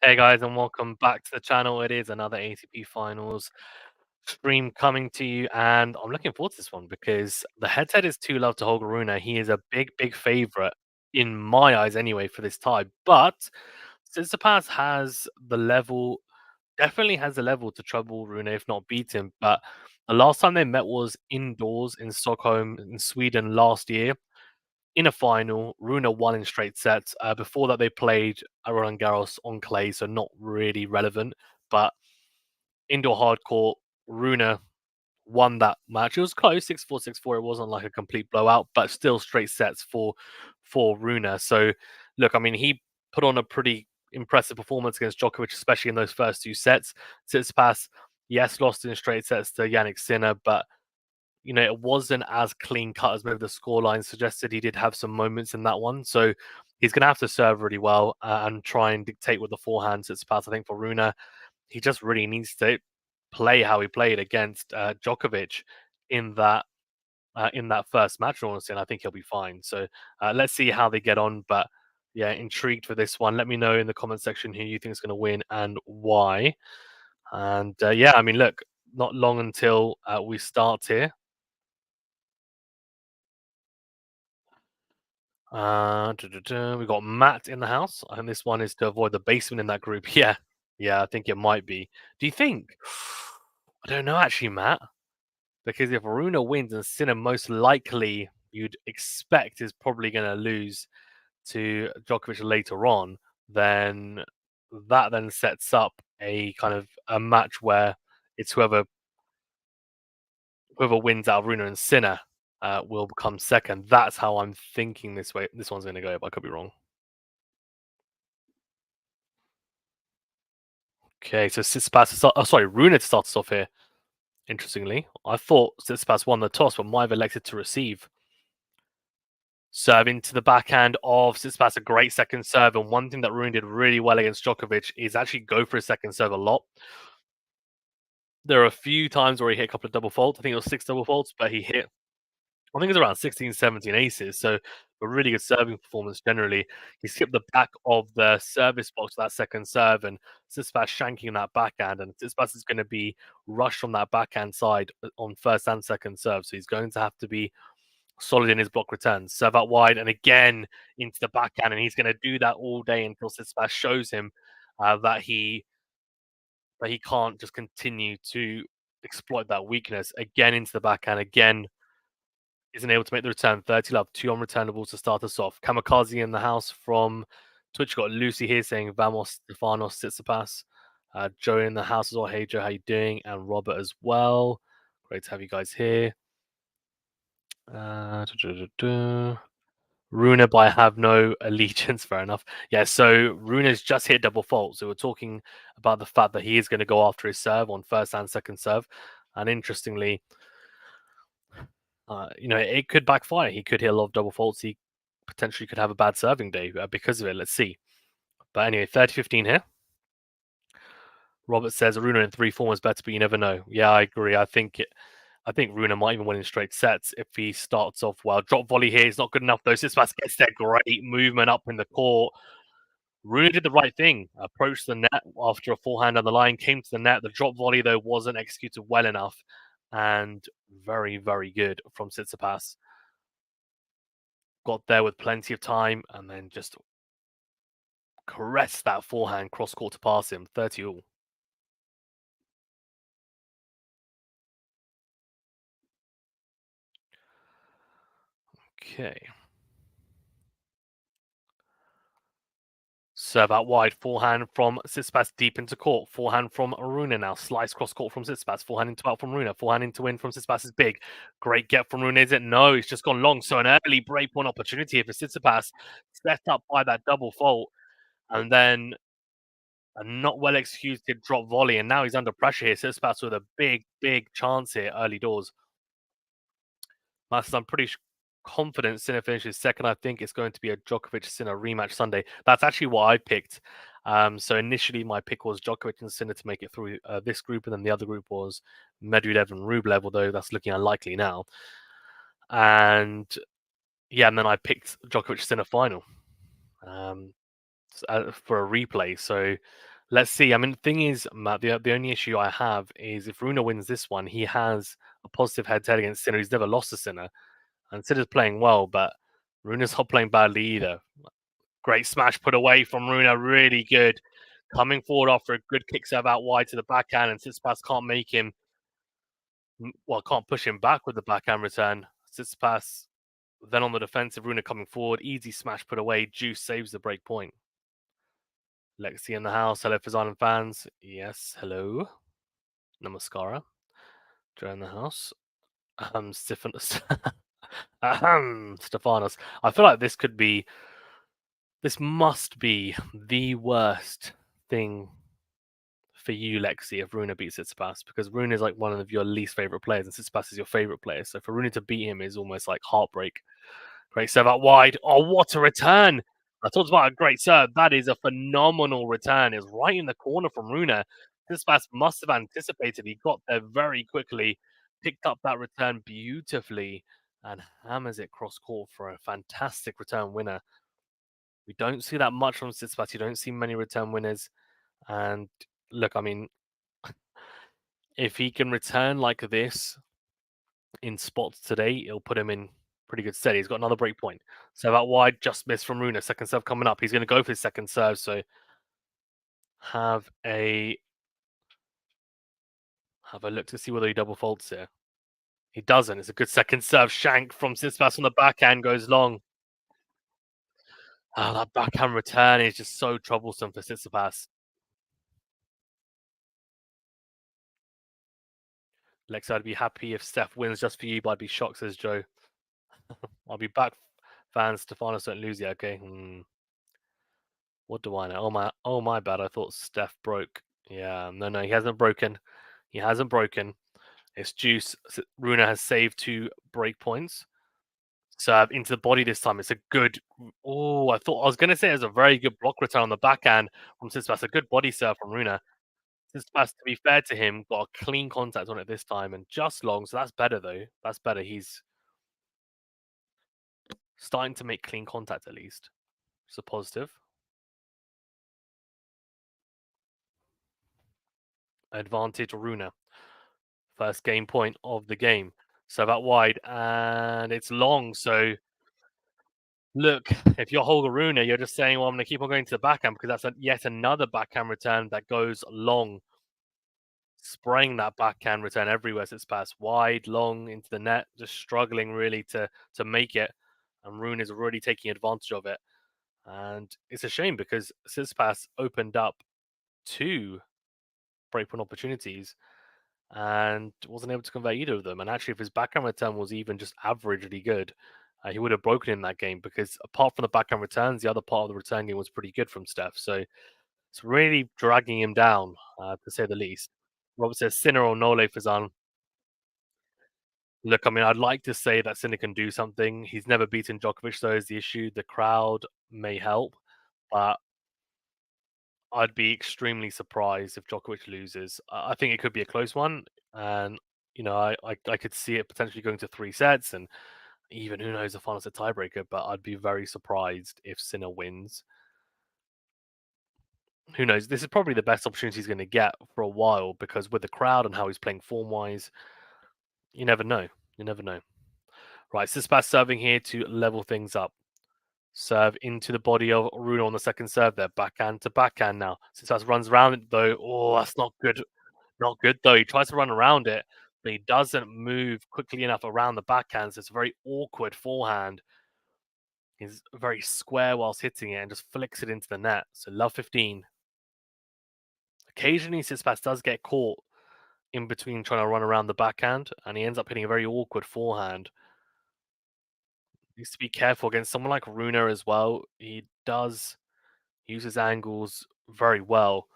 Hey guys, and welcome back to the channel. It is another ATP Finals stream coming to you, and I'm looking forward to this one because the head-to-head is 2-love to Holger Rune. He is a big, big favorite in my eyes, anyway, for this tie. But Tsitsipas has the level, definitely has the level to trouble Rune, if not beat him. But the last time they met was indoors in Stockholm, in Sweden, last year. In a final, Rune won in straight sets. Before that, they played Roland Garros on clay, so not really relevant. But indoor hard court, Rune won that match. It was close, 6-4, 6-4. It wasn't like a complete blowout, but still straight sets for Rune. So, look, I mean, he put on a pretty impressive performance against Djokovic, especially in those first two sets. Tsitsipas, yes, lost in straight sets to Yannick Sinner, but it wasn't as clean cut as maybe the scoreline suggested. He did have some moments in that one. So he's going to have to serve really well and try and dictate with the forehands. It's pass, I think, for Rune. He just really needs to play how he played against Djokovic in that first match, honestly, and I think he'll be fine. So let's see how they get on. But yeah, intrigued for this one. Let me know in the comment section who you think is going to win and why. And yeah, I mean, look, not long until we start here. We got Matt in the house, and this one is to avoid the basement in that group. Yeah, I think it might be. Do you think? I don't know, actually, Matt, because if Rune wins and Sinner most likely you'd expect is probably going to lose to Djokovic later on, then that then sets up a kind of a match where it's whoever wins out of Rune and Sinner will become second. That's how I'm thinking this one's going to go, but I could be wrong. Okay, so Rune starts off here. Interestingly, I thought Tsitsipas won the toss, but might have elected to receive. Serve into the backhand of Tsitsipas, a great second serve. And one thing that Rune did really well against Djokovic is actually go for a second serve a lot. There are a few times where he hit a couple of double faults. I think it was 6 double faults, but he hit, I think it was around 16, 17 aces. So a really good serving performance generally. He skipped the back of the service box for that second serve, and Tsitsipas shanking that backhand, and Tsitsipas is going to be rushed from that backhand side on first and second serve, so he's going to have to be solid in his block returns. Serve out wide, and again into the backhand, and he's going to do that all day until Tsitsipas shows him that he can't just continue to exploit that weakness. Again into the backhand, again isn't able to make the return. 30 love, 2 unreturnables to start us off. Kamikaze in the house from Twitch. Got Lucy here saying Vamos, Stefanos, Tsitsipas. Joe in the house as well. Hey Joe, how you doing? And Robert as well. Great to have you guys here. Rune, but I have no allegiance. Fair enough. Yeah, so Rune's just hit double fault. So we're talking about the fact that he is going to go after his serve on first and second serve. And interestingly, it could backfire. He could hit a lot of double faults. He potentially could have a bad serving day because of it. Let's see. But anyway, 30-15 here. Robert says Rune in 3 form is better, but you never know. Yeah, I agree. I think Rune might even win in straight sets if he starts off well. Drop volley here is not good enough though. Tsitsipas gets that great movement up in the court. Rune did the right thing. Approached the net after a forehand on the line, came to the net. The drop volley though wasn't executed well enough, and very, very good from Tsitsipas. Got there with plenty of time, and then just caressed that forehand cross court to pass him. 30 all. Okay. Serve out wide. Forehand from Tsitsipas deep into court. Forehand from Rune now. Slice cross court from Tsitsipas. Forehand into out from Rune. Forehand into win from Tsitsipas is big. Great get from Rune, is it? No, he's just gone long. So an early break point opportunity here for Tsitsipas. Set up by that double fault. And then a not well executed drop volley. And now he's under pressure here. Tsitsipas with a big, big chance here early doors. I'm pretty confident Sinner finishes second. I think it's going to be a Djokovic Sinner rematch Sunday. That's actually what I picked. So initially, my pick was Djokovic and Sinner to make it through this group, and then the other group was Medvedev and Rublev, although that's looking unlikely now. And yeah, and then I picked Djokovic Sinner final for a replay. So let's see. I mean, the thing is, Matt, the only issue I have is if Rune wins this one, he has a positive head-to-head against Sinner. He's never lost a Sinner. And Sinner's playing well, but Rune's not playing badly either. Great smash put away from Rune, really good. Coming forward after a good kick serve out wide to the backhand, and Tsitsipas can't make him, can't push him back with the backhand return. Tsitsipas then on the defensive, Rune coming forward, easy smash put away. Juice saves the break point. Lexi in the house. Hello, Fizz Island fans. Yes, hello. Namaskara. Joe in the house. Stefanos. Stefanos. I feel like this must be the worst thing for you, Lexi, if Rune beats Tsitsipas, because Rune is like one of your least favorite players, and Tsitsipas is your favorite player. So for Rune to beat him is almost like heartbreak. Great serve out wide. Oh, what a return! I talked about a great serve. That is a phenomenal return. It's right in the corner from Rune. Tsitsipas must have anticipated. He got there very quickly, picked up that return beautifully, and hammers it cross court for a fantastic return winner. We don't see that much from Tsitsipas. You don't see many return winners. And look, I mean, if he can return like this in spots today, it'll put him in pretty good stead. He's got another break point. Serve out wide, just missed from Rune. Second serve coming up. He's going to go for his second serve. So have a look to see whether he double faults here. He doesn't. It's a good second serve. Shank from Tsitsipas on the backhand goes long. Oh, that backhand return is just so troublesome for Tsitsipas. Lex, I'd be happy if Steph wins just for you, but I'd be shocked, says Joe. I'll be back, fans. Stefanos don't lose yet, okay? What do I know? Oh my bad. I thought Steph broke. Yeah, no, he hasn't broken. He hasn't broken. It's juice. Rune has saved 2 break points. Serve into the body this time. It's a good. Oh, I was going to say it's a very good block return on the backhand from Tsitsipas. A good body serve from Rune. Tsitsipas, to be fair to him, got a clean contact on it this time and just long. So that's better though. That's better. Starting to make clean contact at least. It's a positive. Advantage Rune. First game point of the game. Serve out wide, and it's long. So look, if you're Holger Rune, you're just saying, well, I'm going to keep on going to the backhand because that's yet another backhand return that goes long. Spraying that backhand return everywhere. So it's passed wide, long into the net, just struggling really to make it. And Rune is already taking advantage of it. And it's a shame because Tsitsipas opened up two breakpoint opportunities and wasn't able to convert either of them. And actually, if his backhand return was even just averagely good, he would have broken in that game because apart from the backhand returns, the other part of the return game was pretty good from Steph. So it's really dragging him down, to say the least. Robert says, Sinner or Nole Fazan. Look, I mean, I'd like to say that Sinner can do something. He's never beaten Djokovic, though, is the issue. The crowd may help, but I'd be extremely surprised if Djokovic loses. I think it could be a close one, and I could see it potentially going to 3 sets, and even who knows, the finals a tiebreaker. But I'd be very surprised if Sinner wins. Who knows? This is probably the best opportunity he's going to get for a while because with the crowd and how he's playing form wise, you never know. You never know. Right, Tsitsipas serving here to level things up. Serve into the body of Rune on the second serve there. Backhand to backhand now. Tsitsipas runs around it though. Oh, that's not good. Not good though. He tries to run around it, but he doesn't move quickly enough around the backhand. So it's a very awkward forehand. He's very square whilst hitting it and just flicks it into the net. So love 15. Occasionally, Tsitsipas does get caught in between trying to run around the backhand, and he ends up hitting a very awkward forehand. Needs to be careful against someone like Rune as well. He does use his angles very well.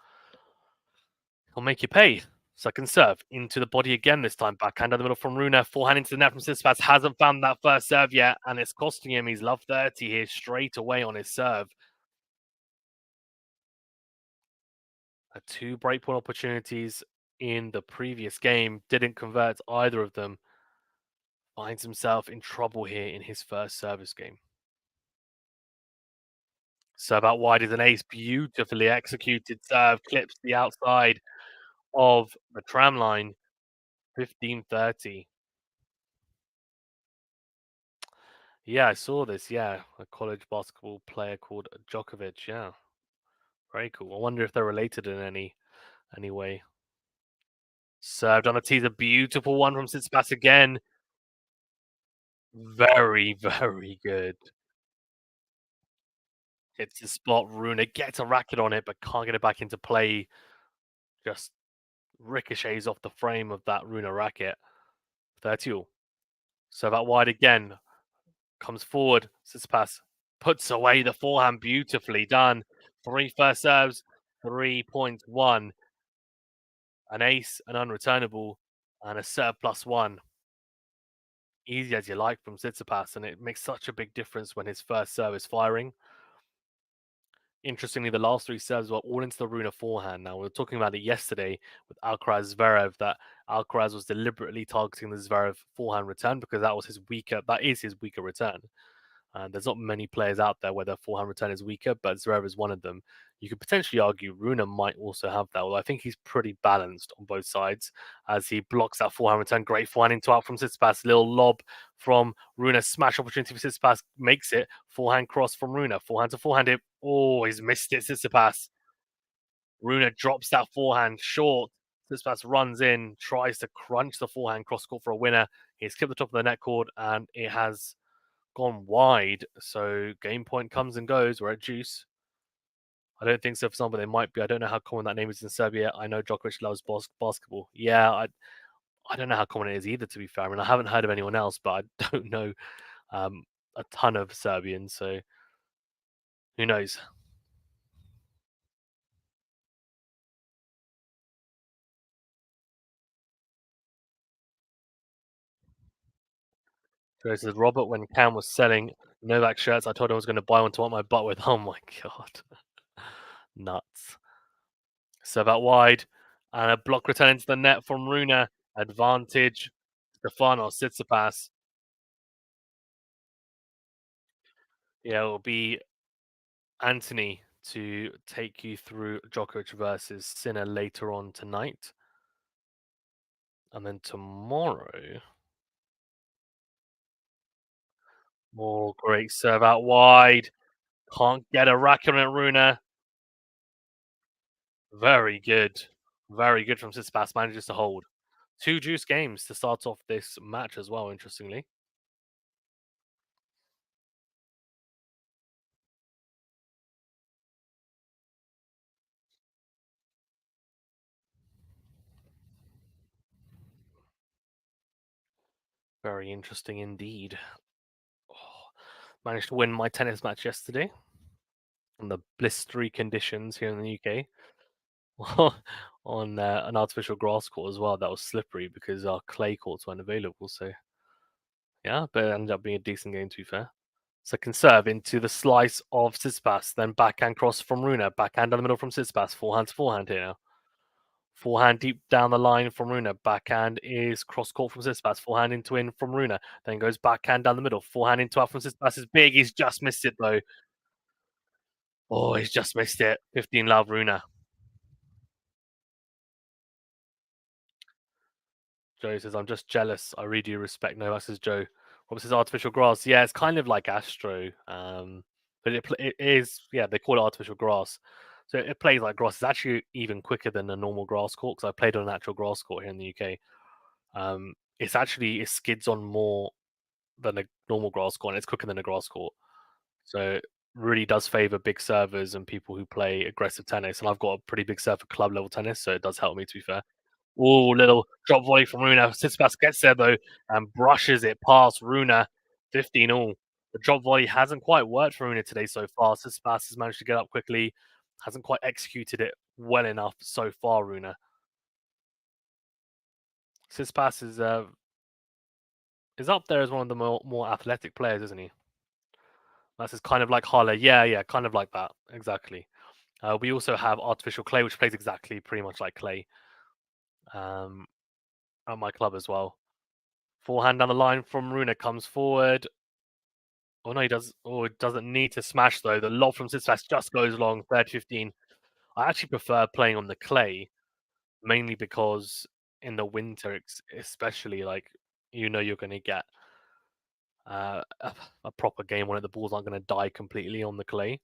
He'll make you pay. Second serve into the body again this time. Backhand in the middle from Rune. Forehand into the net from Tsitsipas. Hasn't found that first serve yet, and it's costing him. He's love 30 here straight away on his serve. Two breakpoint opportunities in the previous game. Didn't convert either of them. Finds himself in trouble here in his first service game. Serve out wide is an ace. Beautifully executed serve. Clips the outside of the tram line. 15-30. Yeah, I saw this. Yeah, a college basketball player called Djokovic. Yeah, very cool. I wonder if they're related in any way. Served on a teaser. Beautiful one from Tsitsipas again. Very, very good. Hits the spot. Rune gets a racket on it, but can't get it back into play. Just ricochets off the frame of that Rune racket. 30. Serve out wide again. Comes forward. Tsitsipas puts away the forehand. Beautifully done. 3 first serves. 3 points won. An ace, an unreturnable, and a serve +1. Easy as you like from Tsitsipas, and it makes such a big difference when his first serve is firing. Interestingly, the last 3 serves were all into the Rune forehand. Now, we were talking about it yesterday with Alcaraz Zverev, that Alcaraz was deliberately targeting the Zverev forehand return because that is his weaker return. There's not many players out there where their forehand return is weaker, but Zverev is one of them. You could potentially argue Rune might also have that, although I think he's pretty balanced on both sides as he blocks that forehand return. Great forehand into out from Tsitsipas. Little lob from Rune. Smash opportunity for Tsitsipas. Makes it. Forehand cross from Rune. Forehand to forehand it. Oh, he's missed it, Tsitsipas. Rune drops that forehand short. Tsitsipas runs in, tries to crunch the forehand cross court for a winner. He's clipped the top of the net cord, and it has gone wide. So game point comes and goes. We're at juice. I don't think so for some, but they might be. I don't know how common that name is in Serbia. I know Djokovic loves basketball. Yeah, I don't know how common it is either, to be fair. I mean, I haven't heard of anyone else, but I don't know a ton of Serbians. So who knows? So this is Robert when Cam was selling Novak shirts. I told him I was going to buy one to wipe my butt with. Oh my god, nuts! Serve out wide, and a block return into the net from Rune. Advantage. Stefanos, Tsitsipas. Yeah, it will be Anthony to take you through Djokovic versus Sinner later on tonight. And then tomorrow, oh, great serve out wide. Can't get a racket on it, Rune. Very good. Very good from Tsitsipas. Manages to hold. Two juice games to start off this match as well, interestingly. Very interesting indeed. Oh, managed to win my tennis match yesterday on the blistery conditions here in the UK. On an artificial grass court as well that was slippery because our clay courts weren't available. So yeah, but it ended up being a decent game to be fair. Second serve into the slice of Tsitsipas, then backhand cross from Rune, backhand down the middle from Tsitsipas, forehand to forehand here now. Forehand deep down the line from Rune, backhand is cross court from Tsitsipas, forehand into in from Rune, then goes backhand down the middle, forehand into out from Tsitsipas is big, he's just missed it though. Oh, he's just missed it. 15 love Rune. Joe says, I'm just jealous. I really do respect. No, that's says Joe. Rob says artificial grass. Yeah, it's kind of like Astro. But it is, yeah, they call it artificial grass. So it plays like grass. It's actually even quicker than a normal grass court because I played on an actual grass court here in the UK. It's actually, it skids on more than a normal grass court and it's quicker than a grass court. So it really does favor big servers and people who play aggressive tennis. And I've got a pretty big serve for club level tennis, so it does help me to be fair. Oh, little drop volley from Rune. Tsitsipas gets there though and brushes it past Rune. 15 all. The drop volley hasn't quite worked for Rune today so far. Tsitsipas has managed to get up quickly. Hasn't quite executed it well enough so far, Rune. Tsitsipas is up there as one of the more athletic players, isn't he? That's kind of like Halle. Yeah, yeah, kind of like that. Exactly. We also have artificial clay, which plays exactly pretty much like clay um, at my club as well. Forehand down the line from Rune comes forward. Oh no, he does. Oh, it doesn't need to smash though. The lob from Tsitsipas just goes long. 30-15. I actually prefer playing on the clay mainly because in the winter, especially like you're going to get a proper game on it. The balls aren't going to die completely on the clay.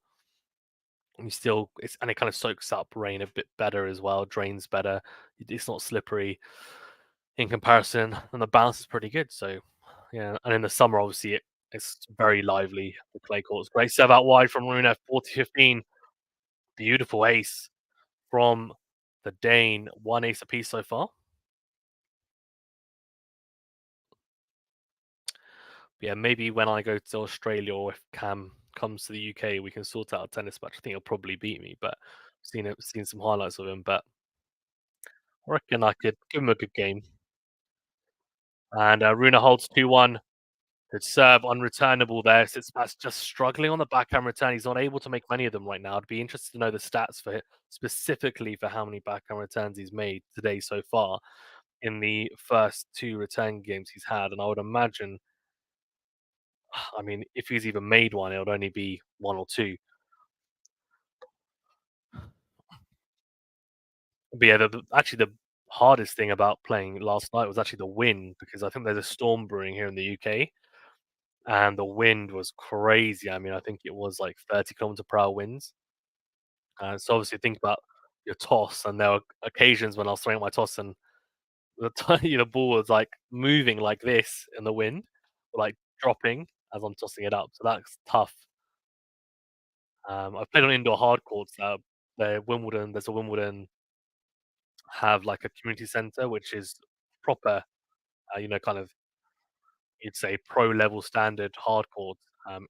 And you still, and it kind of soaks up rain a bit better as well. Drains better. It's not slippery in comparison, and the bounce is pretty good. So yeah, and in the summer, obviously, it's very lively. The clay courts. Great serve out wide from Rune, 40-15. Beautiful ace from the Dane. One ace apiece so far. Yeah, maybe when I go to Australia or if Cam comes to the UK, we can sort out a tennis match. I think he'll probably beat me, but seen some highlights of him. But I reckon I could give him a good game. And Rune holds 2-1. Good serve, unreturnable there. Tsitsipas just struggling on the backhand return. He's not able to make many of them right now. I'd be interested to know the stats for it, specifically for how many backhand returns he's made today so far in the first two return games he's had. And I would imagine, I mean, if he's even made one, it would only be one or two. But yeah, actually the hardest thing about playing last night was actually the wind because I think there's a storm brewing here in the UK and the wind was crazy. I mean, I think it was like 30 km per hour winds. So obviously think about your toss, and there were occasions when I was throwing my toss and the ball was like moving like this in the wind, or, like dropping as I'm tossing it up. So that's tough. I've played on indoor hard courts. There's a Wimbledon have like a community center, which is proper, kind of you'd say pro level standard hard courts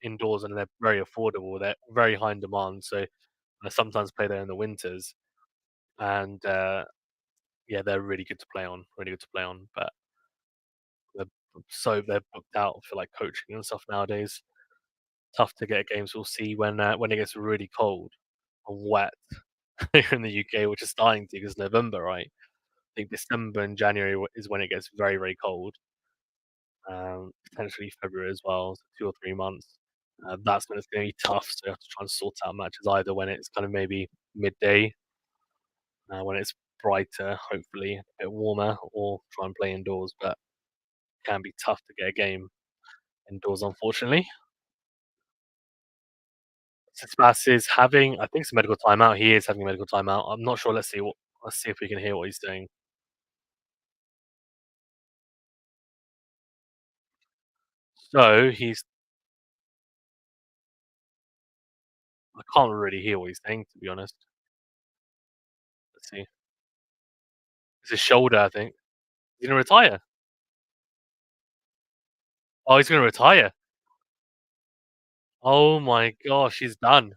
indoors, and they're very affordable. They're very high in demand, so I sometimes play there in the winters, and yeah, they're really good to play on, really good to play on. But they're they're booked out for like coaching and stuff nowadays. Tough to get games. We'll see when it gets really cold and wet here in the UK, which is starting to because November, right? I think December and January is when it gets very very cold. Potentially February as well, so 2 or 3 months. That's when it's gonna be tough, so you have to try and sort out matches either when it's kind of maybe midday, when it's brighter, hopefully a bit warmer, or try and play indoors, but it can be tough to get a game indoors, unfortunately. Tsitsipas is having, I think it's a medical timeout. He is having a medical timeout. I'm not sure. Let's see if we can hear what he's saying. So he's I can't really hear what he's saying, to be honest. Let's see. It's his shoulder, I think. He's gonna retire. Oh, he's gonna retire. Oh my gosh, he's done.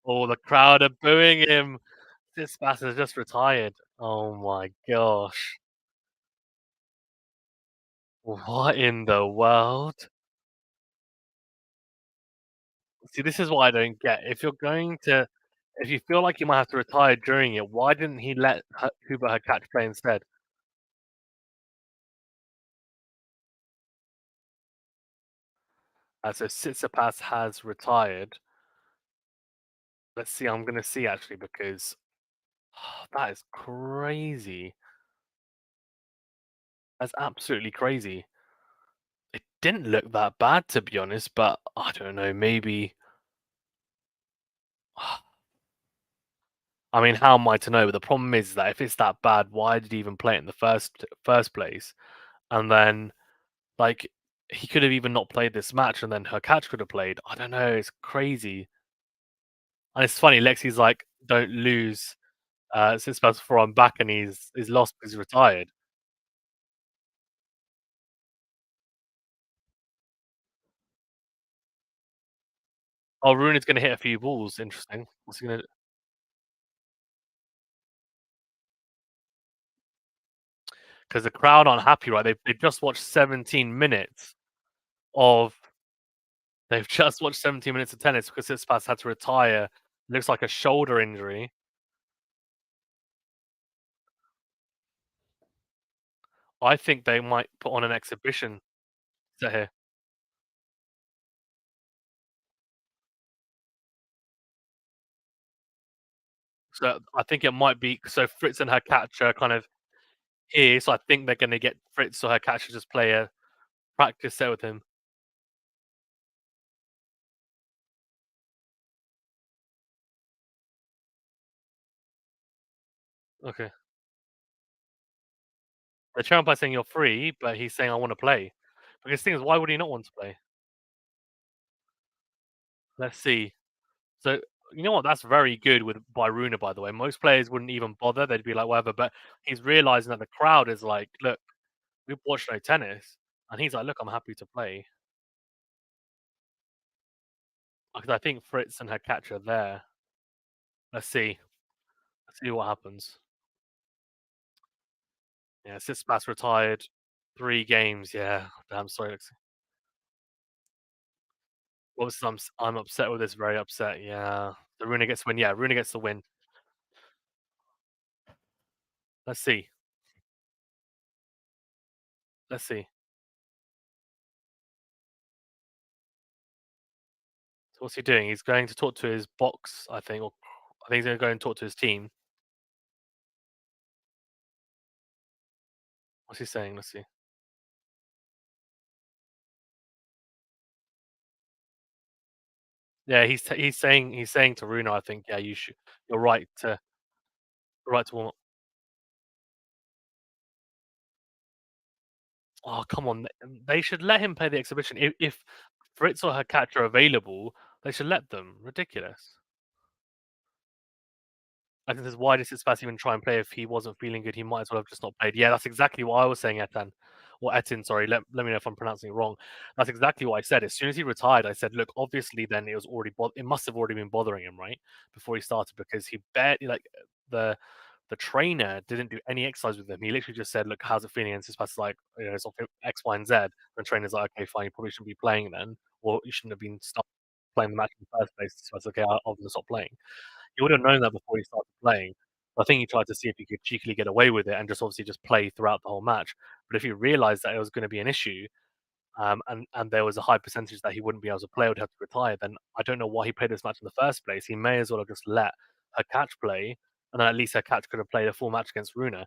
Oh, the crowd are booing him. This bastard has just retired. Oh my gosh. What in the world? See, this is what I don't get. If you feel like you might have to retire during it, why didn't he let Hubert Hurkacz play instead? So Tsitsipas has retired. Let's see. I'm gonna see actually because that is crazy. That's absolutely crazy. It didn't look that bad to be honest, but I don't know. Maybe. I mean, how am I to know? But the problem is that if it's that bad, why did he even play it in the first place? And then, like, he could have even not played this match, and then her catch could have played. I don't know. It's crazy, and it's funny. Lexi's like, "Don't lose since before I'm back," and he's lost because he's retired. Oh, Rune is going to hit a few balls. Interesting. What's he going to? Because the crowd aren't happy, right? They've just watched 17 minutes of They've just watched 17 minutes of tennis because Tsitsipas had to retire. Looks like a shoulder injury. I think they might put on an exhibition set here. So I think it might be so Fritz and her catcher kind of here. So I think they're going to get Fritz or her catcher just play a practice set with him. Okay. The champ by saying you're free, but he's saying I want to play. Because the thing is, why would he not want to play? Let's see. So you know what? That's very good with by Rune, by the way. Most players wouldn't even bother; they'd be like, whatever. But he's realizing that the crowd is like, look, we've watched no tennis, and he's like, look, I'm happy to play because I think Fritz and her catch are there. Let's see. Let's see what happens. Yeah, Tsitsipas retired 3 games. Yeah, damn sorry. Obviously, I'm upset with this. Very upset. Yeah, the Rune gets the win. Yeah, Rune gets the win. Let's see. Let's see. So what's he doing? He's going to talk to his box, I think, or I think he's going to go and talk to his team. What's he saying? Let's see. Yeah, he's saying to Rune, I think, yeah, you're right to warm up. Oh, come on, they should let him play the exhibition. If Fritz or her catch are available, they should let them. Ridiculous. I think this is why does Tsitsipas even try and play if he wasn't feeling good? He might as well have just not played. Yeah, that's exactly what I was saying, Etan. Or Etin, sorry. Let me know if I'm pronouncing it wrong. That's exactly what I said. As soon as he retired, I said, look, obviously then it was already it must have already been bothering him, right? Before he started, because he barely like the the trainer didn't do any exercise with him. He literally just said, look, how's it feeling? And Tsitsipas is like, it's off X, Y, and Z. And the trainer's like, okay, fine, you probably shouldn't be playing then. Or you shouldn't have been playing the match in the first place. So it's okay, I'll just stop playing. He would have known that before he started playing. I think he tried to see if he could cheekily get away with it and just obviously just play throughout the whole match. But if he realized that it was going to be an issue, and there was a high percentage that he wouldn't be able to play, would have to retire, then I don't know why he played this match in the first place. He may as well have just let her catch play, and then at least her catch could have played a full match against Rune.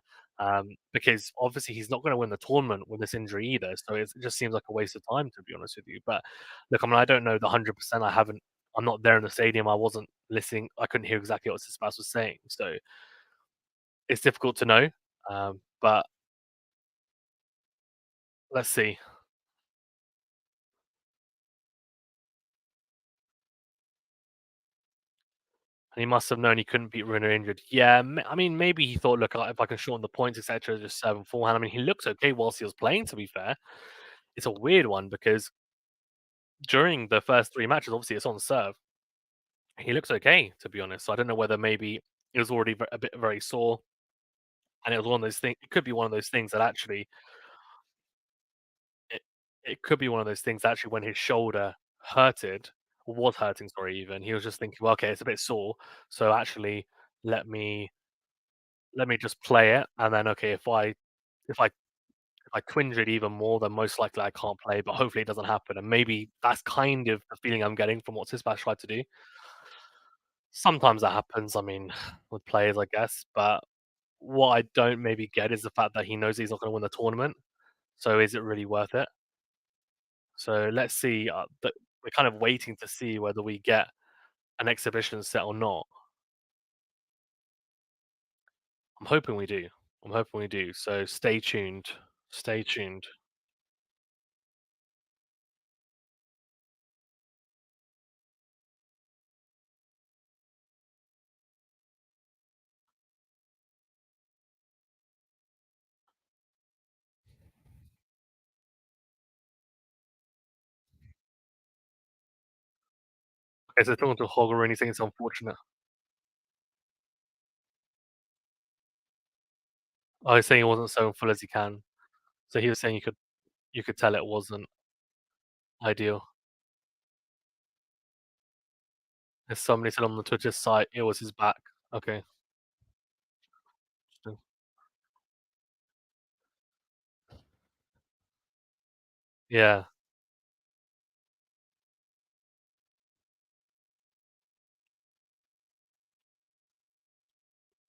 Because obviously he's not going to win the tournament with this injury either. So it just seems like a waste of time, to be honest with you. But look, I mean, I don't know the 100%. I'm not there in the stadium. I wasn't listening. I couldn't hear exactly what Tsitsipas was saying. So it's difficult to know. But let's see. And he must have known he couldn't beat Rune injured. Yeah, I mean, maybe he thought, look, if I can shorten the points, etc., just serve him forehand. I mean, he looks okay whilst he was playing. To be fair, it's a weird one because during the first three matches, obviously it's on serve. He looks okay, to be honest. So I don't know whether maybe it was already a bit very sore, and it was one of those things. It could be one of those things that actually, it, it could be one of those things actually when his shoulder hurted, or was hurting, sorry, even he was just thinking, well, okay, it's a bit sore, so actually let me let me just play it, and then okay, if I if I twinge it even more, then most likely I can't play. But hopefully it doesn't happen, and maybe that's kind of the feeling I'm getting from what Tsitsipas tried to do. Sometimes that happens. I mean, with players, I guess. But what I don't maybe get is the fact that he knows he's not going to win the tournament. So is it really worth it? So let's see. We're kind of waiting to see whether we get an exhibition set or not. I'm hoping we do. I'm hoping we do. So stay tuned. Stay tuned. Okay, so talking to Holger, and he thinks it's unfortunate. Oh, he's saying it wasn't so full as he can. So he was saying you could tell it wasn't ideal. As somebody said on the Twitter site, it was his back. Okay. Interesting. Yeah,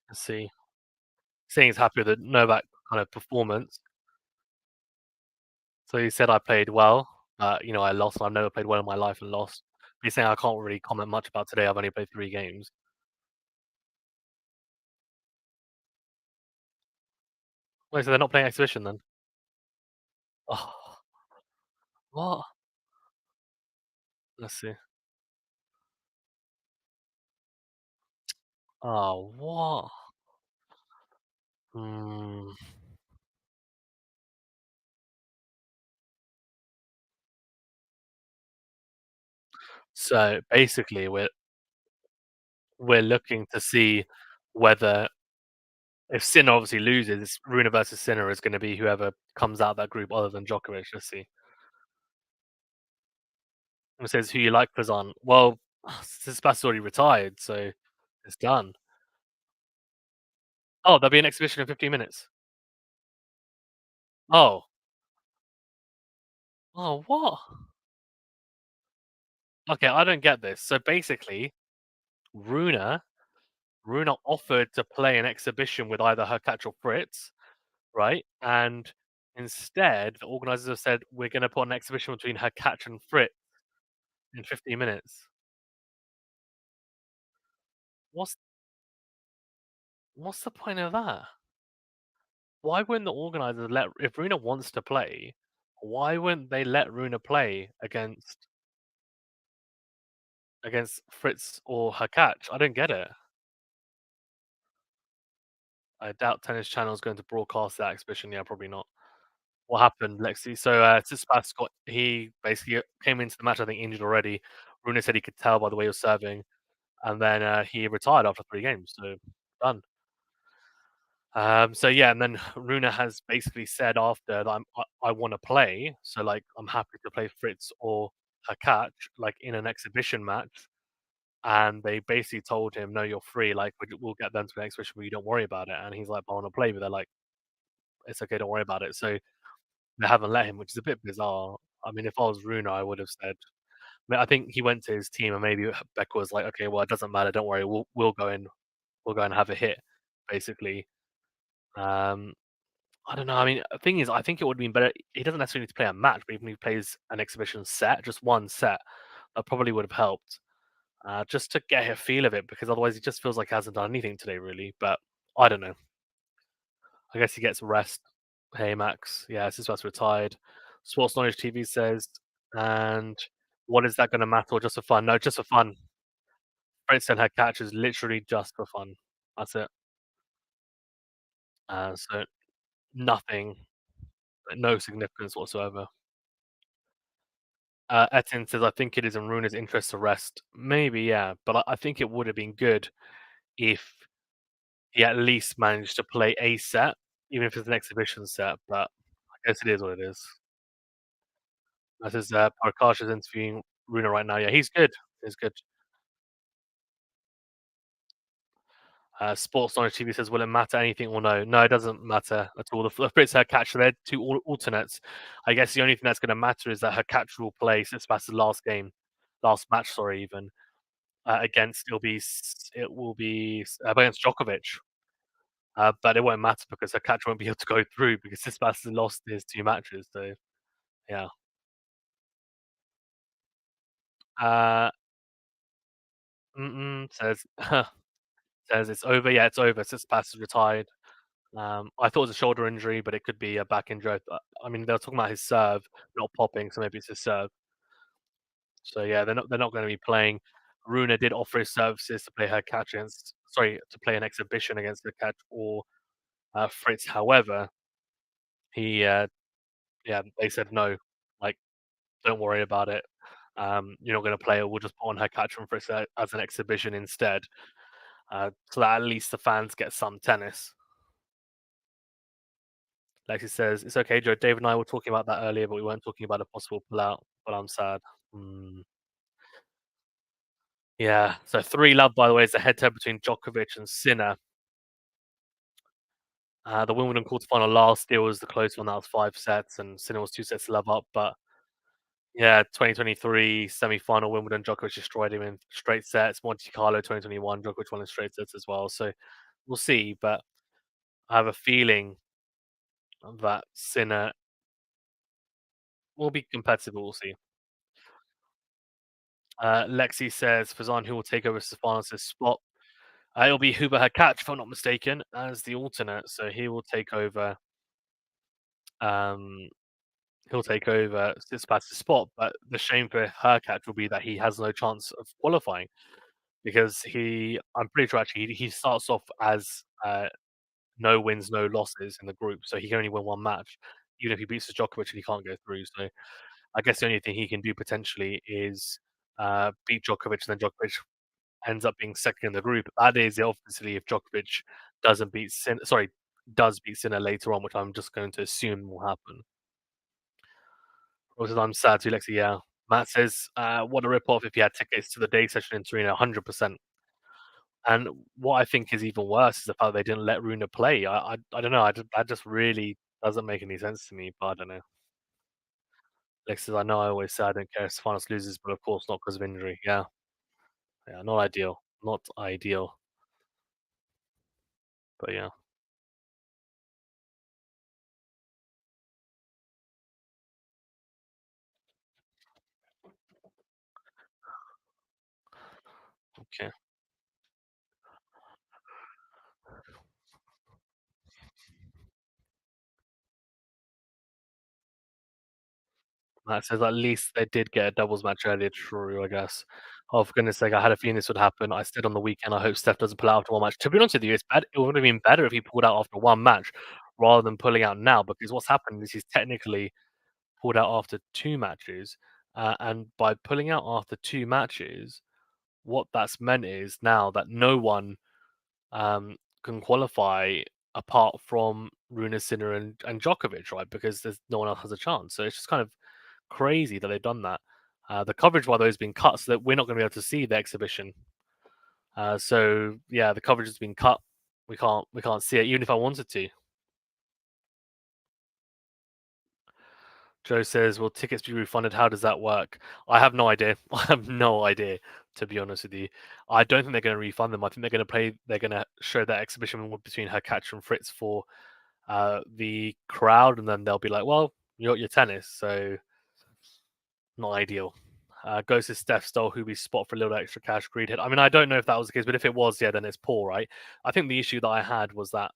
I see. Saying he's happy with the Novak kind of performance. So he said I played well, I lost. I've never played well in my life and lost. He's saying I can't really comment much about today. I've only played 3 games. Wait, so they're not playing exhibition then? Oh, what? Let's see. Oh, what? Hmm. So basically, we're looking to see whether if Sinner obviously loses, Rune versus Sinner is going to be whoever comes out of that group other than Djokovic. Let's see. It says who you like, Kazan. Well, Tsitsipas already retired, so it's done. Oh, there'll be an exhibition in 15 minutes. Oh, oh, what? Okay, I don't get this. So basically, Rune, Rune offered to play an exhibition with either Hurkacz or Fritz, right? And instead, the organizers have said we're going to put an exhibition between Hurkacz and Fritz in 15 minutes. What's what's the point of that? Why wouldn't the organizers let if Rune wants to play, why wouldn't they let Rune play against Fritz or Hurkacz? I don't get it. I doubt Tennis Channel is going to broadcast that exhibition. Yeah, probably not. What happened, Lexi? So Tsitsipas he basically came into the match I think injured already. Rune said he could tell by the way he was serving, and then he retired after 3 games. So done. So yeah, and then Rune has basically said after that I want to play, so like I'm happy to play Fritz or Hakac like in an exhibition match, and they basically told him, "No, you're free. Like we'll get them to the exhibition, but you don't worry about it." And he's like, "I want to play," but they're like, "It's okay, don't worry about it." So they haven't let him, which is a bit bizarre. I mean, if I was Rune, I would have said. I think he went to his team, and maybe Becker was like, "Okay, well, it doesn't matter. Don't worry. We'll go and have a hit." Basically, um, I don't know. I mean, the thing is, I think it would have been better. He doesn't necessarily need to play a match, but even if he plays an exhibition set, just one set, that probably would have helped. Just to get a feel of it, because otherwise he just feels like he hasn't done anything today, really. But I don't know. I guess he gets rest. Hey, Max. Yeah, Tsitsipas retired. Sports Knowledge TV says, and what is that going to matter? Or just for fun? No, just for fun. Princeton had catches literally just for fun. That's it. So nothing, no significance whatsoever. Etin says, I think it is in Runa's interest to rest. Maybe, yeah, but I think it would have been good if he at least managed to play a set, even if it's an exhibition set. But I guess it is what it is. This is Parkash is interviewing Runa right now. Yeah, he's good. He's good. Sports Knowledge TV says, will it matter anything or no? No, it doesn't matter at all. The Brits her catch, so they're two alternates. I guess the only thing that's going to matter is that her catch will play Tsitsipas' last match, sorry, even against it will be against Djokovic. But it won't matter because her catch won't be able to go through because Tsitsipas has lost his two matches. So yeah, uh, says says it's over. Yeah, it's over. Tsitsipas is retired. I thought it was a shoulder injury, but it could be a back injury. I mean, they're talking about his serve not popping, so maybe it's his serve. So yeah, they're not going to be playing. Rune did offer his services to play her catch against, sorry, to play an exhibition against her catch or Fritz. However, he yeah, they said no, like don't worry about it. You're not going to play it. We'll just put on her catch from Fritz as an exhibition instead, so that at least the fans get some tennis. Lexi says, "It's okay, Joe. Dave and I were talking about that earlier, but we weren't talking about a possible pullout. But I'm sad." Mm, yeah. So 3-love, by the way, is the head-to-head between Djokovic and Sinner. The Wimbledon quarterfinal last year was the close one. That was 5 sets, and Sinner was 2 sets to love up. But yeah, 2023 semi-final Wimbledon, Djokovic destroyed him in straight sets. Monte Carlo 2021, Djokovic won in straight sets as well. So we'll see. But I have a feeling that Sinner will be competitive. We'll see. Lexi says Fazan, who will take over Stefanos' spot. It'll be Huber Hakac, if I'm not mistaken, as the alternate. So he will take over. Um, he'll take over Tsitsipas' spot. But the shame for Hakac will be that he has no chance of qualifying because I'm pretty sure actually he starts off as no wins, no losses in the group, so he can only win one match. Even if he beats Djokovic, he can't go through. So I guess the only thing he can do potentially is beat Djokovic, and then Djokovic ends up being second in the group. That is obviously if Djokovic does beat Sinner later on, which I'm just going to assume will happen. Also, I'm sad too, Lexi. Yeah, Matt says, "What a rip-off if you had tickets to the day session in Turin, 100%." And what I think is even worse is the fact they didn't let Rune play. I don't know. That just really doesn't make any sense to me. But I don't know. Lex says, "I know I always say I don't care if Stefanos loses, but of course not because of injury." Yeah, yeah, not ideal. Not ideal. But yeah, okay. That says at least they did get a doubles match earlier. True, I guess. Oh, for goodness sake, I had a feeling this would happen. I said on the weekend, I hope Steph doesn't pull out after one match. To be honest with you, it would have been better if he pulled out after one match rather than pulling out now because what's happened is he's technically pulled out after two matches. And by pulling out after two matches, what that's meant is now that no one can qualify apart from Rune Sinner and Djokovic, right? Because there's no one else has a chance. So it's just kind of crazy that they've done that. The coverage, by the way, has been cut so that we're not going to be able to see the exhibition. So yeah, the coverage has been cut. We can't see it, even if I wanted to. Joe says, "Will tickets be refunded? How does that work?" I have no idea. I have no idea, to be honest with you. I don't think they're going to refund them. I think they're going to play. They're going to show that exhibition between Hakac and Fritz for the crowd, and then they'll be like, "Well, you're at your tennis, so not ideal." Ghost is Steph stole Hubie's spot for a little extra cash greed hit. I mean, I don't know if that was the case, but if it was, yeah, then it's poor, right? I think the issue that I had was that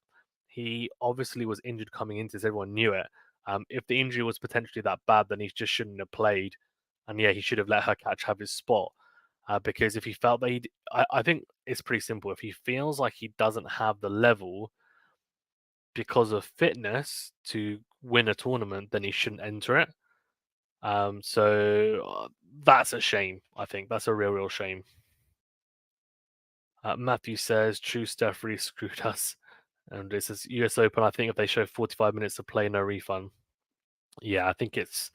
he obviously was injured coming into this. Everyone knew it. If the injury was potentially that bad, then he just shouldn't have played. And yeah, he should have let Hakac have his spot. Because if he felt that I think it's pretty simple. If he feels like he doesn't have the level because of fitness to win a tournament, then he shouldn't enter it. So that's a shame. I think that's a real shame. Matthew says, "True Steph really screwed us." And this is US Open. I think if they show 45 minutes to play, no refund. Yeah, I think it's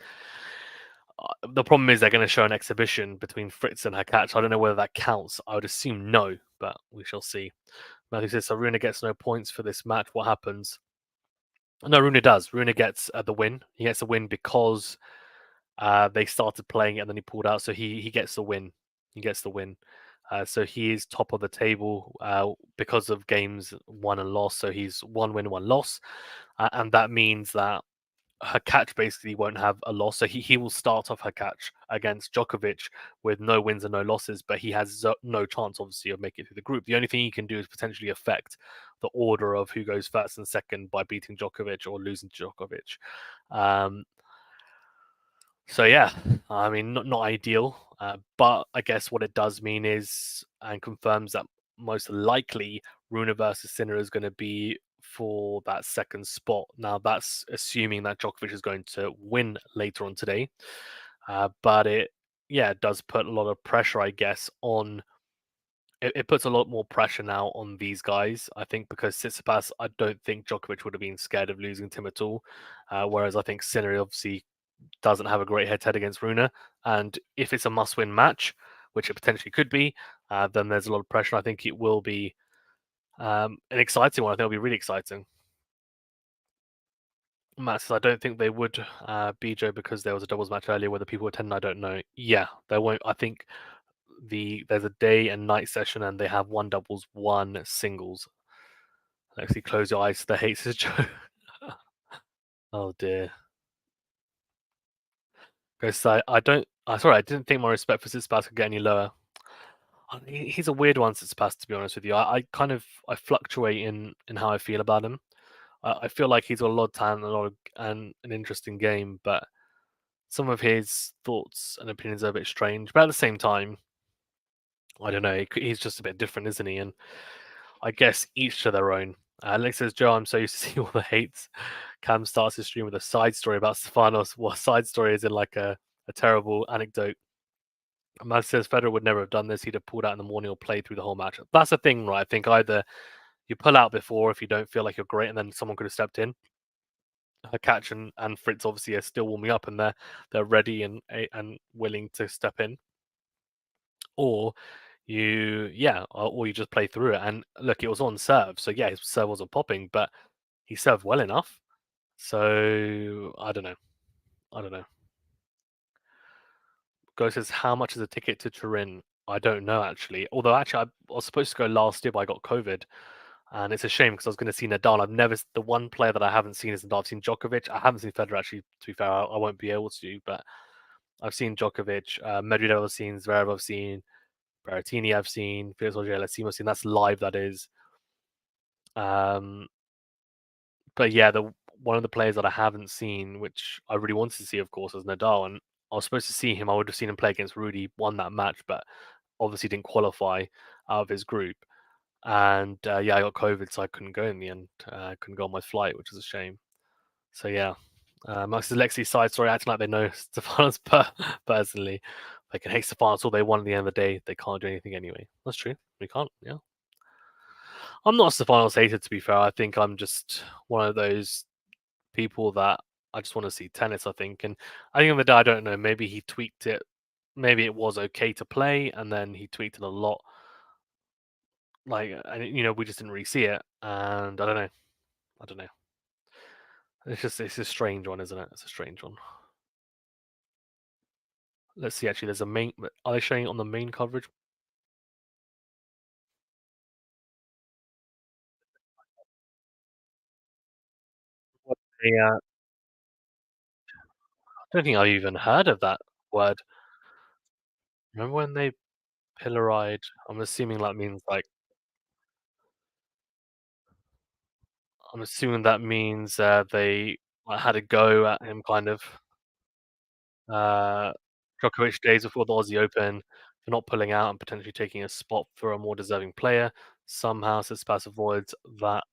the problem is they're going to show an exhibition between Fritz and Hakac. I don't know whether that counts. I would assume no, but we shall see. Matthew says, "So Rune gets no points for this match. What happens?" No, Rune does. Rune gets the win. He gets the win because they started playing it and then he pulled out, so he gets the win. He gets the win. So he is top of the table because of games won and lost. So he's one win, one loss, and that means that Hakac basically won't have a loss. So he will start off Hakac against Djokovic with no wins and no losses, but he has no chance, obviously, of making it through the group. The only thing he can do is potentially affect the order of who goes first and second by beating Djokovic or losing to Djokovic. Um, so yeah, I mean, not ideal, but I guess what it does mean is and confirms that most likely Rune versus Sinner is going to be for that second spot. Now that's assuming that Djokovic is going to win later on today, but it does put a lot of pressure, I guess, on. It puts a lot more pressure now on these guys. I think because Tsitsipas, I don't think Djokovic would have been scared of losing to him at all. Whereas I think Sinner obviously doesn't have a great head-to-head against Rune. And if it's a must-win match, which it potentially could be, then there's a lot of pressure. I think it will be an exciting one. I think it'll be really exciting. Matt says, "I don't think they would be Joe because there was a doubles match earlier. Whether people attend, I don't know. Yeah, they won't. I think there's a day and night session, and they have one doubles, one singles. Actually, close your eyes. The hate says Joe. Oh dear. Because I don't. Sorry, I didn't think my respect for Tsitsipas could get any lower. He's a weird one, Tsitsipas, to be honest with you. I fluctuate in how I feel about him. I feel like he's got a lot of talent, and an interesting game, but some of his thoughts and opinions are a bit strange. But at the same time, I don't know. He's just a bit different, isn't he? And I guess each to their own. Alex says, "Joe, I'm so used to see all the hates." Cam starts his stream with a side story about Stefanos. What side story is in like a terrible anecdote? Man says Federer would never have done this. He'd have pulled out in the morning or played through the whole match. That's the thing, right? I think either you pull out before if you don't feel like you're great, and then someone could have stepped in. Catch and Fritz obviously are still warming up, and they're ready and willing to step in. Or or you just play through it. And look, it was on serve, so yeah, his serve wasn't popping, but he served well enough. So I don't know. I don't know. Go says, "How much is a ticket to Turin?" I don't know actually. Although actually, I was supposed to go last year, but I got COVID, and it's a shame because I was going to see Nadal. The one player that I haven't seen is Nadal. I've seen Djokovic. I haven't seen Federer actually. To be fair, I won't be able to, but I've seen Djokovic, Medvedev. I've seen Zverev. I've seen Berrettini. I've seen Felix Auger-Aliassime. I've seen that's live. That is. Um, but yeah, the one of the players that I haven't seen, which I really wanted to see, of course, is Nadal, and I was supposed to see him. I would have seen him play against Rudy, won that match, but obviously didn't qualify out of his group. And yeah, I got COVID, so I couldn't go in the end. I couldn't go on my flight, which is a shame. So yeah, Max Lexi's side story acting like they know Stefanos personally. They can hate Stefanos all they want. At the end of the day, they can't do anything anyway. That's true. We can't. Yeah, I'm not a Stefanos hater, to be fair. I think I'm just one of those people that I just want to see tennis. I think, and I think on the day, I don't know. Maybe he tweaked it. Maybe it was okay to play, and then he tweaked it a lot. Like, and we just didn't really see it, and I don't know. I don't know. It's a strange one, isn't it? It's a strange one. Let's see. Actually, there's a main. Are they showing it on the main coverage? Yeah, I don't think I've even heard of that word. Remember when they pilloried? I'm assuming that means like I'm assuming that means they like, had a go at him, kind of. Uh, Djokovic days before the Aussie Open for not pulling out and potentially taking a spot for a more deserving player. Somehow, Tsitsipas avoids that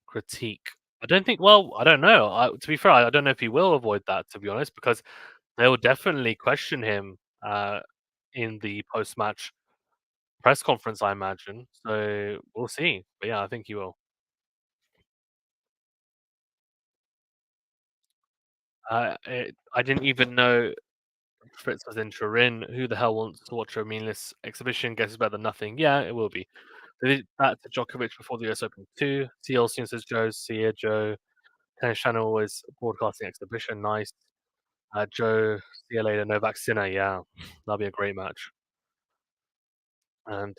critique. I don't think. Well, I don't know. To be fair, I don't know if he will avoid that. To be honest, because they will definitely question him in the post-match press conference, I imagine. So we'll see. But yeah, I think he will. I didn't even know Fritz was in Turin. Who the hell wants to watch a meaningless exhibition? Guess it's better than nothing. Yeah, it will be. They did that to Djokovic before the US Open too. CL says Joe, see ya, Joe. Tennis Channel was broadcasting exhibition. Nice. Joe, see you later. Novak Sinner. Yeah, that'll be a great match. And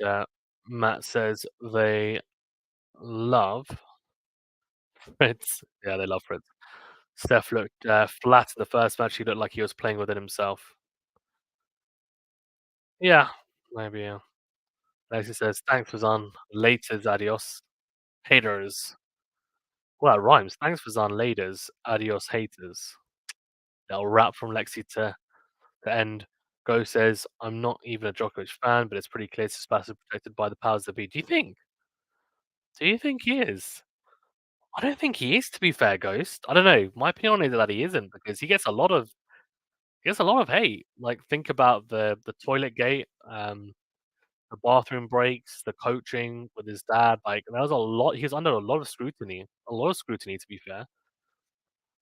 Matt says they love Fritz. Yeah, they love Fritz. Steph looked flat in the first match. He looked like he was playing within himself. Yeah, maybe. Yeah. Lacey says, thanks, Fazan. Laters, adios. Haters. Well, that rhymes. Thanks, Fazan. Laters, adios, haters. Little rap from Lexi to end. Go says, I'm not even a Djokovic fan, but it's pretty clear Tsitsipas is protected by the powers that be. Do you think? Do you think he is? I don't think he is, to be fair, Ghost. I don't know. My opinion on it is that he isn't because he gets a lot of hate. Like think about the toilet gate, the bathroom breaks, the coaching with his dad. Like there was a lot. He was under a lot of scrutiny. A lot of scrutiny, to be fair.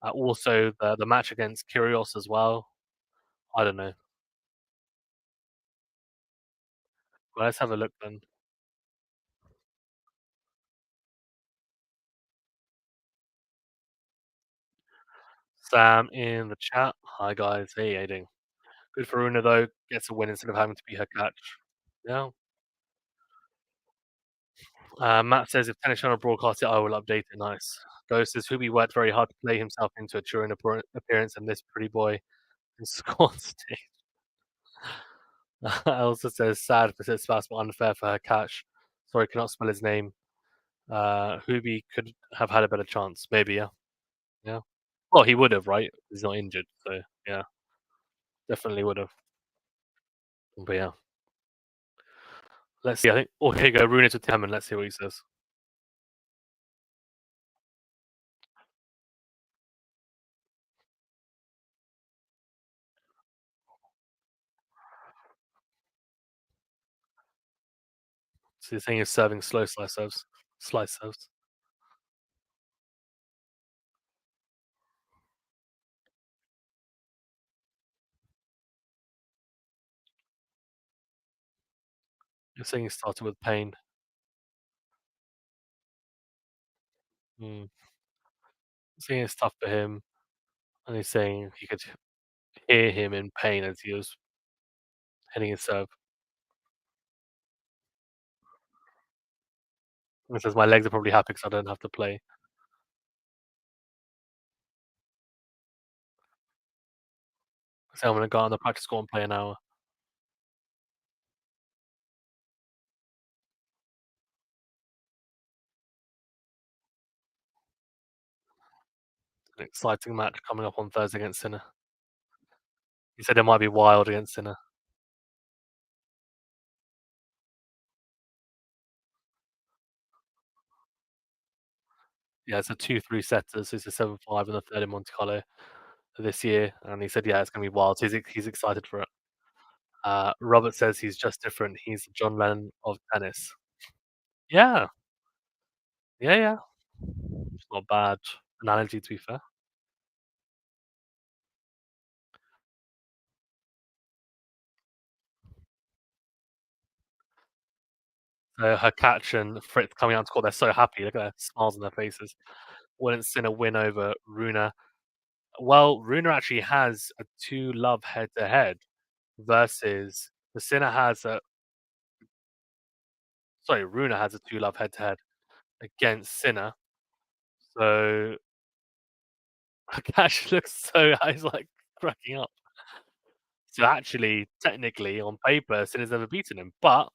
Also, the match against Kyrgios as well. I don't know. Well, let's have a look then. Sam in the chat. Hi guys. Hey, how you doing? Good for Rune though. Gets a win instead of having to be her catch. Yeah. Matt says if Tennis Channel broadcast it, I will update it. Nice. Ghost says Hubi worked very hard to play himself into a Turin appearance, and this pretty boy scored stage. Also says sad for Tsitsipas, but unfair for her catch. Sorry, cannot spell his name. Hubi could have had a better chance. Maybe, yeah. Yeah. Well, he would have, right? He's not injured, so yeah, definitely would have. But yeah, let's see. I think. Oh, here you go. Rune to Taman. Let's see what he says. So he's saying he's serving slow slice serves. Slice serves. You're saying he started with pain. Mm. He's saying it's tough for him, and he's saying he could hear him in pain as he was hitting his serve. And he says, "My legs are probably happy because I don't have to play." So I'm gonna go out on the practice court and play an hour. An exciting match coming up on Thursday against Sinner. He said it might be wild against Sinner. Yeah, it's a 2-3 setter, so it's a 7-5 in the third in Monte Carlo this year, and he said, "Yeah, it's gonna be wild." So he's excited for it. Robert says he's just different. He's the John Lennon of tennis. Yeah, yeah, yeah. It's not a bad analogy, to be fair. So her catch and Fritz coming out to court, they're so happy. Look at their smiles on their faces. Wouldn't Sinner win over Rune? Well, Rune actually has a two love head to head. versus the Sinner has a sorry, Rune has a 2-love head-to-head against Sinner. So Cash looks so he's like cracking up. So actually, technically, on paper, Sinner's never beaten him, but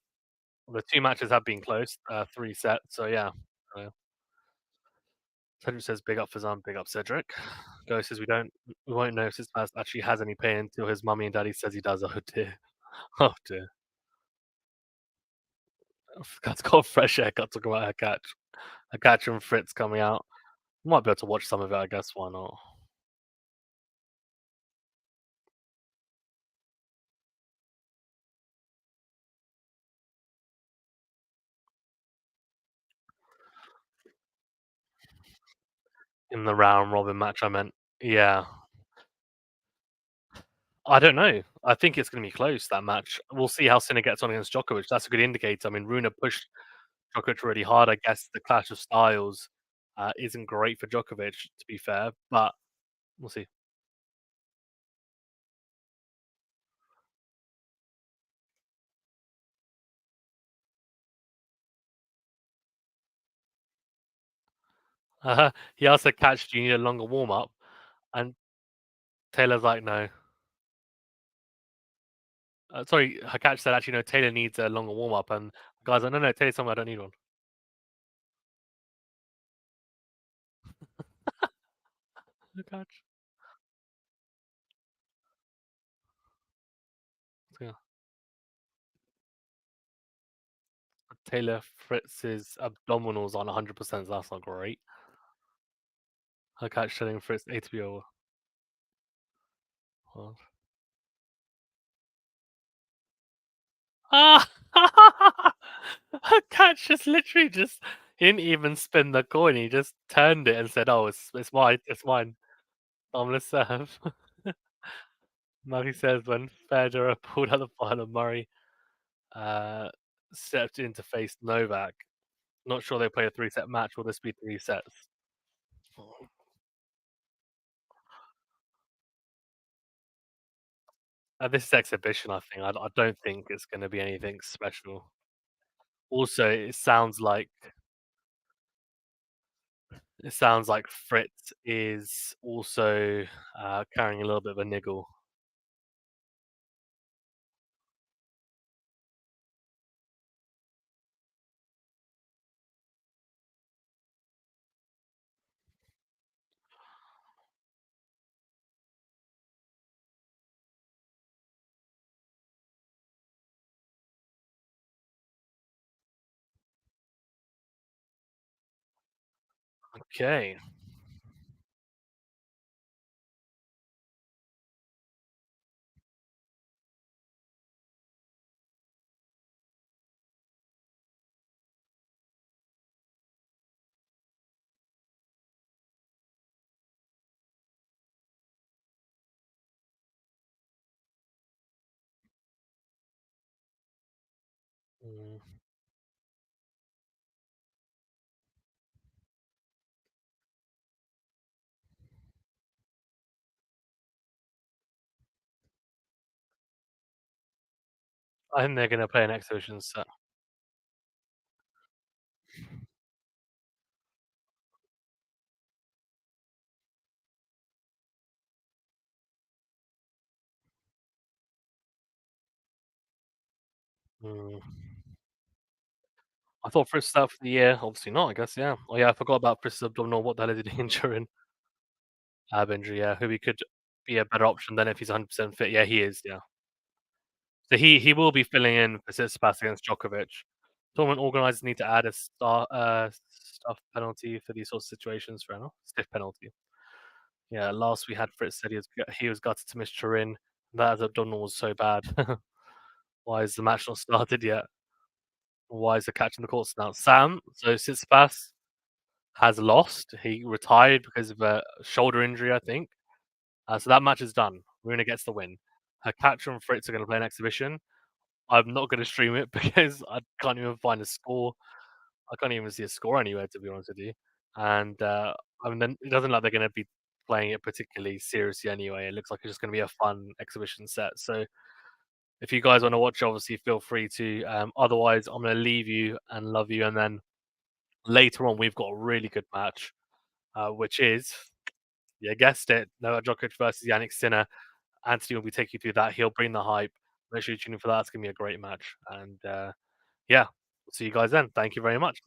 the 2 matches have been close, 3 sets. So yeah. Uh, Cedric says, "Big up Fazan, big up Cedric." Ghost says, we won't know if Tsitsipas actually has any pain until his mummy and daddy says he does." Oh dear, oh dear. That's got a fresh haircut talking about her catch. Her catch and Fritz coming out. Might be able to watch some of it, I guess. Why not? In the round robin match, I meant. Yeah, I don't know. I think it's going to be close, that match. We'll see how Sinner gets on against Djokovic. That's a good indicator. I mean, Rune pushed Djokovic really hard. I guess the clash of styles isn't great for Djokovic, to be fair, but we'll see. He also catched you need a longer warm up, and Taylor's like, no. Sorry, Hakachi said actually no. Taylor needs a longer warm up, and the guy's like, no, no. Taylor's somewhere I don't need one. Hakachi, yeah. Taylor Fritz's abdominals on 100%. That's not great. Hakachi telling Fritz ATP over. Well, ah, Hakachi just literally just he didn't even spin the coin. He just turned it and said, "Oh, it's mine. It's mine. I'm gonna serve." Murray says when Federer pulled out the final, Murray uh, stepped in to face Novak. Not sure they play a 3-set match. Will this be 3 sets? This is exhibition, I think. I don't think it's going to be anything special. Also, it sounds like Fritz is also carrying a little bit of a niggle. Okay. Mm, I think they're going to play an exhibition set. Mm. I thought Fritz out for the year. Obviously not, I guess, yeah. Oh, yeah, I forgot about Fritz's abdominal. What the hell did he injure in? Ab injury, yeah. Who he could be a better option than if he's 100% fit. Yeah, he is, yeah. So he will be filling in for Tsitsipas against Djokovic. Tournament organisers need to add a stuff penalty for these sorts of situations. Fair enough. Stiff penalty. Yeah, last we had Fritz said he was gutted to miss Turin. That abdominal was so bad. Why is the match not started yet? Why is the catch in the courts now? Sam, so Tsitsipas has lost. He retired because of a shoulder injury, I think. So that match is done. Rune gets the win. Hakachi and Fritz are going to play an exhibition. I'm not going to stream it because I can't even find a score. I can't even see a score anywhere, to be honest with you. And I mean, then it doesn't look like they're going to be playing it particularly seriously anyway. It looks like it's just going to be a fun exhibition set. So if you guys want to watch, obviously feel free to. Otherwise, I'm going to leave you and love you. And then later on, we've got a really good match, which is, you guessed it, Novak Djokovic versus Yannick Sinner. Anthony will be taking you through that. He'll bring the hype. Make sure you tune in for that. It's going to be a great match. And yeah, we'll see you guys then. Thank you very much.